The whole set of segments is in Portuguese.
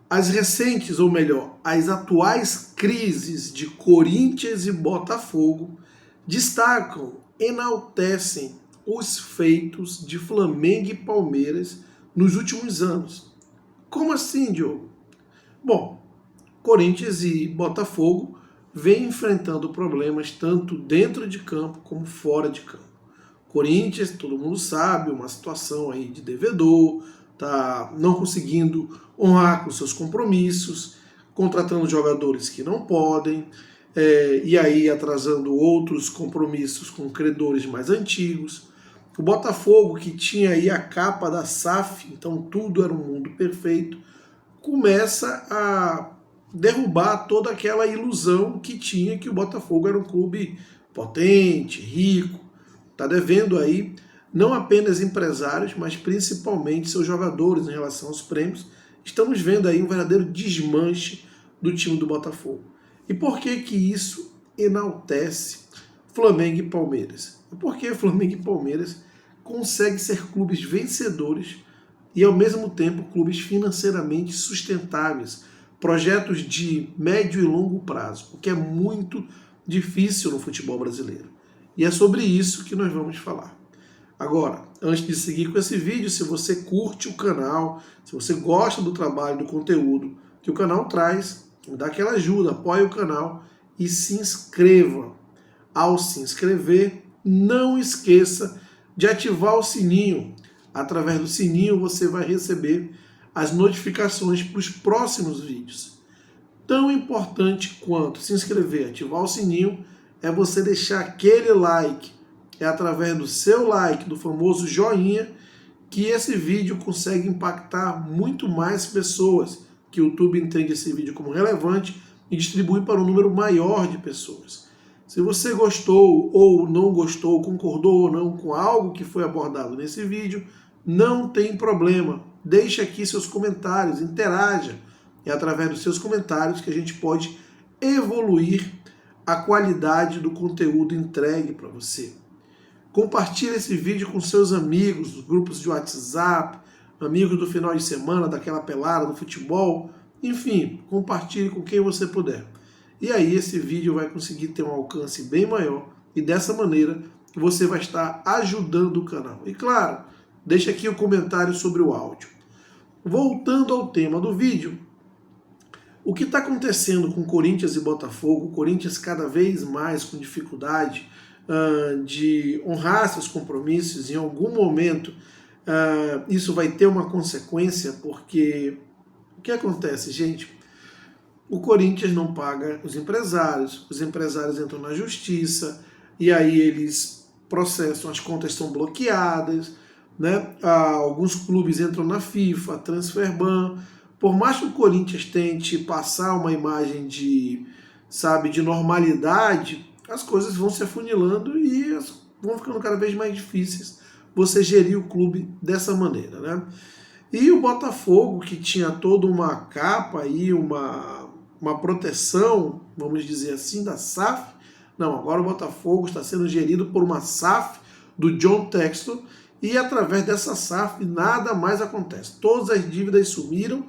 As recentes, ou melhor, as atuais crises de Corinthians e Botafogo destacam, enaltecem os feitos de Flamengo e Palmeiras nos últimos anos. Como assim, Diogo? Bom, Corinthians e Botafogo vêm enfrentando problemas tanto dentro de campo como fora de campo. Corinthians, todo mundo sabe, uma situação aí de devedor, tá não conseguindo honrar com seus compromissos, contratando jogadores que não podem, e aí atrasando outros compromissos com credores mais antigos. O Botafogo, que tinha aí a capa da SAF, então tudo era um mundo perfeito, começa a derrubar toda aquela ilusão que tinha que o Botafogo era um clube potente, rico. Está devendo aí não apenas empresários, mas principalmente seus jogadores em relação aos prêmios. Estamos vendo aí um verdadeiro desmanche do time do Botafogo. E por que que isso enaltece Flamengo e Palmeiras? Porque Flamengo e Palmeiras conseguem ser clubes vencedores e ao mesmo tempo clubes financeiramente sustentáveis, projetos de médio e longo prazo, o que é muito difícil no futebol brasileiro. E é sobre isso que nós vamos falar. Agora, antes de seguir com esse vídeo, se você curte o canal, se você gosta do trabalho, do conteúdo que o canal traz, dá aquela ajuda, apoie o canal e se inscreva. Ao se inscrever, não esqueça de ativar o sininho. Através do sininho você vai receber as notificações para os próximos vídeos. Tão importante quanto se inscrever e ativar o sininho é você deixar aquele like. É através do seu like, do famoso joinha, que esse vídeo consegue impactar muito mais pessoas, que o YouTube entende esse vídeo como relevante e distribui para um número maior de pessoas. Se você gostou ou não gostou, concordou ou não com algo que foi abordado nesse vídeo, não tem problema. Deixe aqui seus comentários, interaja. É através dos seus comentários que a gente pode evoluir a qualidade do conteúdo entregue para você. Compartilhe esse vídeo com seus amigos, dos grupos de WhatsApp, amigos do final de semana, daquela pelada, do futebol. Enfim, compartilhe com quem você puder. E aí esse vídeo vai conseguir ter um alcance bem maior e dessa maneira você vai estar ajudando o canal. E claro, deixa aqui o comentário sobre o áudio. Voltando ao tema do vídeo, o que está acontecendo com Corinthians e Botafogo, o Corinthians cada vez mais com dificuldade de honrar seus compromissos, em algum momento isso vai ter uma consequência, porque o que acontece, gente? O Corinthians não paga os empresários entram na justiça, e aí eles processam, as contas são bloqueadas, né? Alguns clubes entram na FIFA, Transferban. Por mais que o Corinthians tente passar uma imagem de normalidade, as coisas vão se afunilando e vão ficando cada vez mais difíceis você gerir o clube dessa maneira, né? E o Botafogo, que tinha toda uma capa aí, uma proteção, vamos dizer assim, da SAF, não, agora o Botafogo está sendo gerido por uma SAF do John Textor, e através dessa SAF nada mais acontece. Todas as dívidas sumiram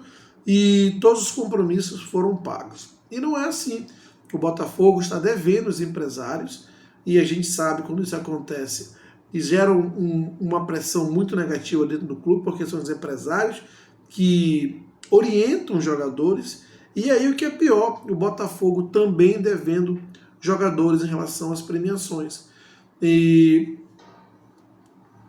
e todos os compromissos foram pagos. E não é assim. O Botafogo está devendo os empresários, e a gente sabe quando isso acontece e gera uma pressão muito negativa dentro do clube, porque são os empresários que orientam os jogadores. E aí o que é pior, o Botafogo também devendo jogadores em relação às premiações. E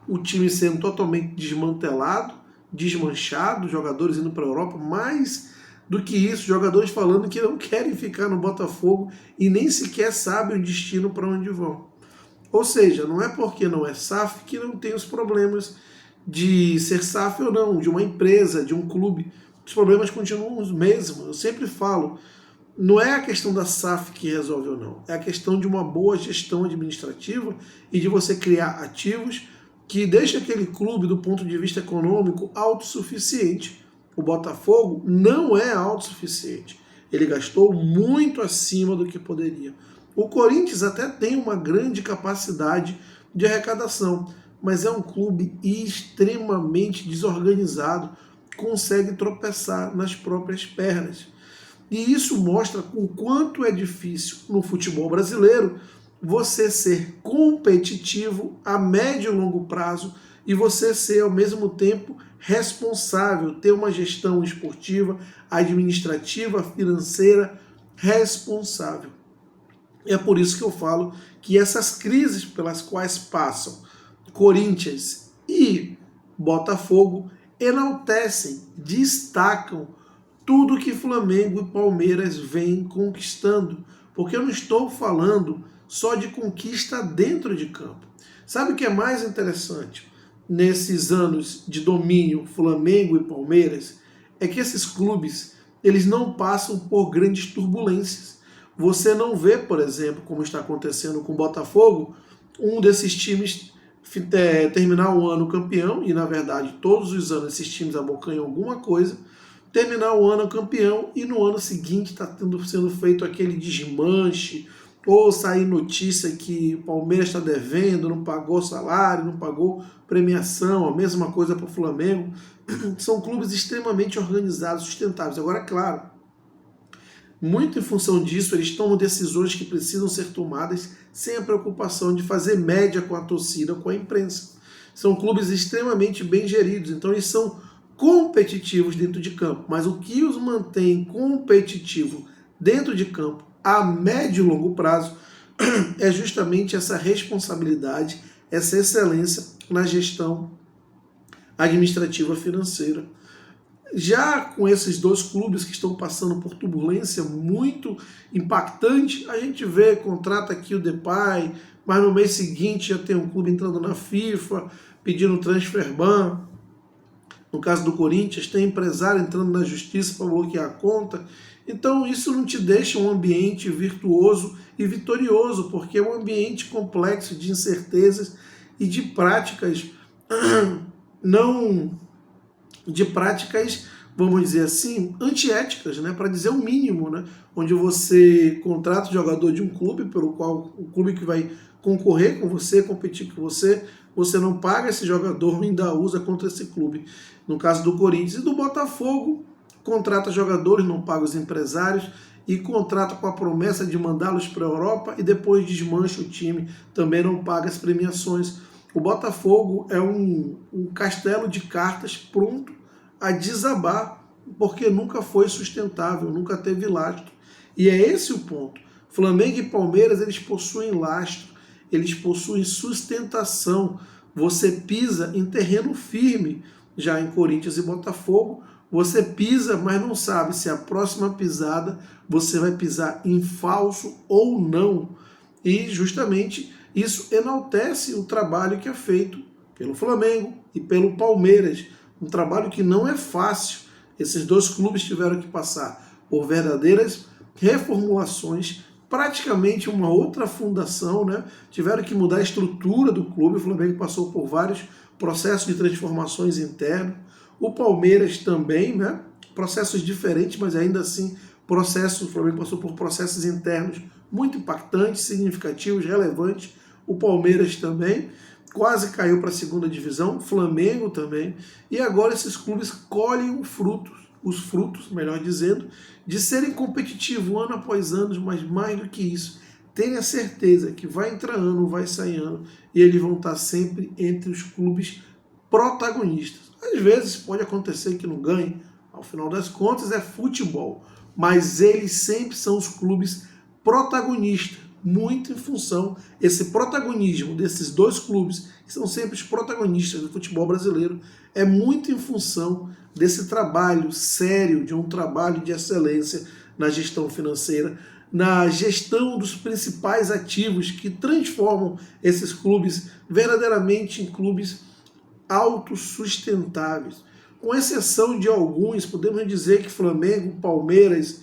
o time sendo totalmente desmantelado, desmanchado, jogadores indo para a Europa, mais do que isso, jogadores falando que não querem ficar no Botafogo e nem sequer sabem o destino para onde vão. Ou seja, não é porque não é SAF que não tem os problemas de ser SAF ou não, de uma empresa, de um clube. Os problemas continuam os mesmos. Eu sempre falo, não é a questão da SAF que resolve ou não, é a questão de uma boa gestão administrativa e de você criar ativos que deixa aquele clube, do ponto de vista econômico, autossuficiente. O Botafogo não é autossuficiente. Ele gastou muito acima do que poderia. O Corinthians até tem uma grande capacidade de arrecadação, mas é um clube extremamente desorganizado, consegue tropeçar nas próprias pernas. E isso mostra o quanto é difícil no futebol brasileiro você ser competitivo a médio e longo prazo e você ser, ao mesmo tempo, responsável, ter uma gestão esportiva, administrativa, financeira responsável. É por isso que eu falo que essas crises pelas quais passam Corinthians e Botafogo enaltecem, destacam tudo que Flamengo e Palmeiras vêm conquistando. Porque eu não estou falando só de conquista dentro de campo. Sabe o que é mais interessante nesses anos de domínio Flamengo e Palmeiras? É que esses clubes, eles não passam por grandes turbulências. Você não vê, por exemplo, como está acontecendo com o Botafogo, um desses times terminar o ano campeão, e na verdade todos os anos esses times abocanham alguma coisa, terminar o ano campeão e no ano seguinte está sendo feito aquele desmanche, ou sair notícia que o Palmeiras está devendo, não pagou salário, não pagou premiação, a mesma coisa para o Flamengo. São clubes extremamente organizados, sustentáveis. Agora, é claro, muito em função disso, eles tomam decisões que precisam ser tomadas sem a preocupação de fazer média com a torcida, com a imprensa. São clubes extremamente bem geridos, então eles são competitivos dentro de campo. Mas o que os mantém competitivo dentro de campo a médio e longo prazo é justamente essa responsabilidade, essa excelência na gestão administrativa financeira. Já com esses dois clubes que estão passando por turbulência muito impactante, a gente vê, contrata aqui o Depay, mas no mês seguinte já tem um clube entrando na FIFA, pedindo transfer ban. No caso do Corinthians, tem empresário entrando na justiça para bloquear a conta. Então isso não te deixa um ambiente virtuoso e vitorioso, porque é um ambiente complexo de incertezas e de práticas vamos dizer assim, antiéticas, né, para dizer o mínimo, né, onde você contrata o jogador de um clube, pelo qual o clube que vai concorrer com você, competir com você, você não paga esse jogador, ainda usa contra esse clube. No caso do Corinthians e do Botafogo, contrata jogadores, não paga os empresários e contrata com a promessa de mandá-los para a Europa e depois desmancha o time, também não paga as premiações. O Botafogo é um castelo de cartas pronto a desabar, porque nunca foi sustentável, nunca teve lastro. E é esse o ponto. Flamengo e Palmeiras, eles possuem lastro, eles possuem sustentação. Você pisa em terreno firme. Já em Corinthians e Botafogo, você pisa, mas não sabe se a próxima pisada você vai pisar em falso ou não. E justamente isso enaltece o trabalho que é feito pelo Flamengo e pelo Palmeiras. Um trabalho que não é fácil. Esses dois clubes tiveram que passar por verdadeiras reformulações, praticamente uma outra fundação, né? Tiveram que mudar a estrutura do clube. O Flamengo passou por vários processos de transformações internos. O Palmeiras também, né? Processos diferentes, mas ainda assim, o Flamengo passou por processos internos muito impactantes, significativos, relevantes. O Palmeiras também quase caiu para a segunda divisão, Flamengo também, e agora esses clubes colhem os frutos, melhor dizendo, de serem competitivos ano após ano, mas mais do que isso, tenha certeza que vai entrar ano, vai sair ano, e eles vão estar sempre entre os clubes protagonistas. Às vezes pode acontecer que não ganhe, ao final das contas é futebol, mas eles sempre são os clubes protagonistas, muito em função, esse protagonismo desses dois clubes, que são sempre os protagonistas do futebol brasileiro, é muito em função desse trabalho sério, de um trabalho de excelência na gestão financeira, na gestão dos principais ativos que transformam esses clubes verdadeiramente em clubes autossustentáveis. Com exceção de alguns, podemos dizer que Flamengo, Palmeiras,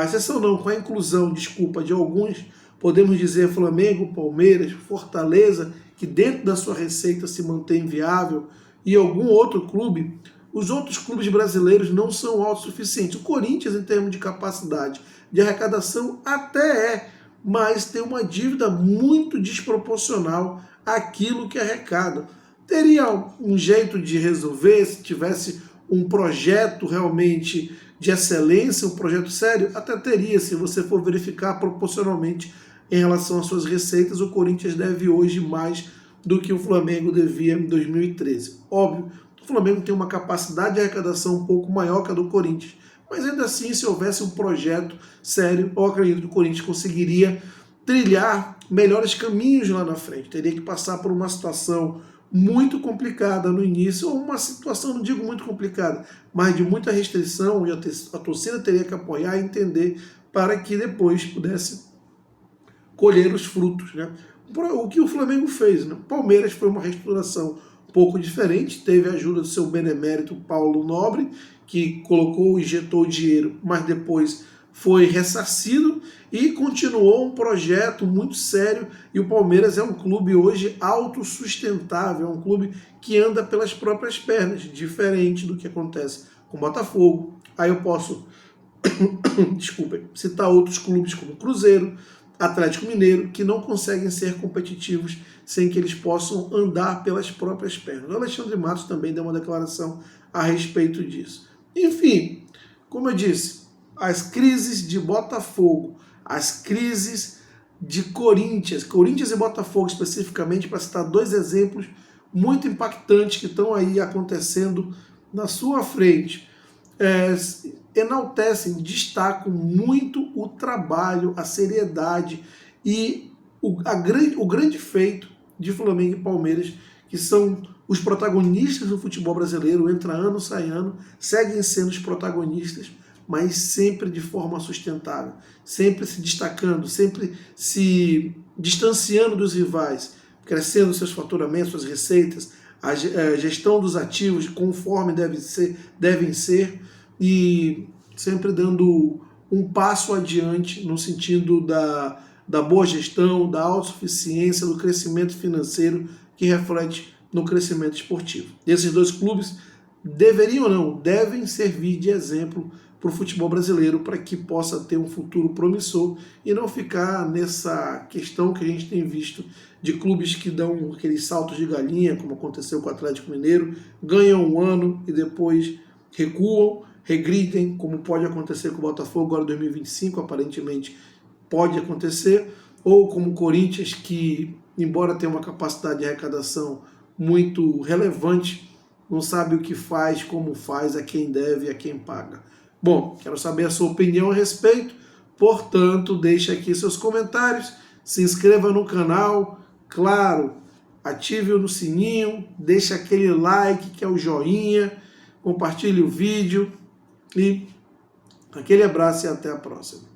exceção não, com a inclusão, desculpa, de alguns, podemos dizer Flamengo, Palmeiras, Fortaleza, que dentro da sua receita se mantém viável, e algum outro clube, os outros clubes brasileiros não são autossuficientes. O Corinthians, em termos de capacidade de arrecadação, até é, mas tem uma dívida muito desproporcional àquilo que arrecada. Teria um jeito de resolver se tivesse um projeto realmente de excelência, um projeto sério? Até teria, se você for verificar proporcionalmente em relação às suas receitas. O Corinthians deve hoje mais do que o Flamengo devia em 2013. Óbvio, o Flamengo tem uma capacidade de arrecadação um pouco maior que a do Corinthians, mas ainda assim, se houvesse um projeto sério, eu acredito que o Corinthians conseguiria trilhar melhores caminhos lá na frente. Teria que passar por uma situação muito complicada no início, ou uma situação, não digo muito complicada, mas de muita restrição, e a torcida teria que apoiar e entender para que depois pudesse colher os frutos, né? O que o Flamengo fez, né? O Palmeiras foi uma reestruturação um pouco diferente, teve a ajuda do seu benemérito Paulo Nobre, que colocou, injetou dinheiro, mas depois foi ressarcido e continuou um projeto muito sério. E o Palmeiras é um clube hoje autossustentável, é um clube que anda pelas próprias pernas, diferente do que acontece com o Botafogo. Aí eu posso desculpem, citar outros clubes como Cruzeiro, Atlético Mineiro, que não conseguem ser competitivos sem que eles possam andar pelas próprias pernas. O Alexandre Matos também deu uma declaração a respeito disso. Enfim, como eu disse, as crises de Botafogo, as crises de Corinthians e Botafogo especificamente, para citar dois exemplos muito impactantes que estão aí acontecendo na sua frente, enaltecem, destacam muito o trabalho, a seriedade e o grande feito de Flamengo e Palmeiras, que são os protagonistas do futebol brasileiro, entra ano, sai ano, seguem sendo os protagonistas, mas sempre de forma sustentável, sempre se destacando, sempre se distanciando dos rivais, crescendo seus faturamentos, suas receitas, a gestão dos ativos conforme devem ser, e sempre dando um passo adiante no sentido da boa gestão, da autossuficiência, do crescimento financeiro que reflete no crescimento esportivo. Esses dois clubes deveriam ou não, devem servir de exemplo para o futebol brasileiro, para que possa ter um futuro promissor e não ficar nessa questão que a gente tem visto de clubes que dão aqueles saltos de galinha, como aconteceu com o Atlético Mineiro, ganham um ano e depois recuam, regridem, como pode acontecer com o Botafogo agora em 2025, aparentemente pode acontecer, ou como o Corinthians, que, embora tenha uma capacidade de arrecadação muito relevante, não sabe o que faz, como faz, a quem deve e a quem paga. Bom, quero saber a sua opinião a respeito, portanto, deixe aqui seus comentários, se inscreva no canal, claro, ative o sininho, deixe aquele like, que é o joinha, compartilhe o vídeo, e aquele abraço e até a próxima.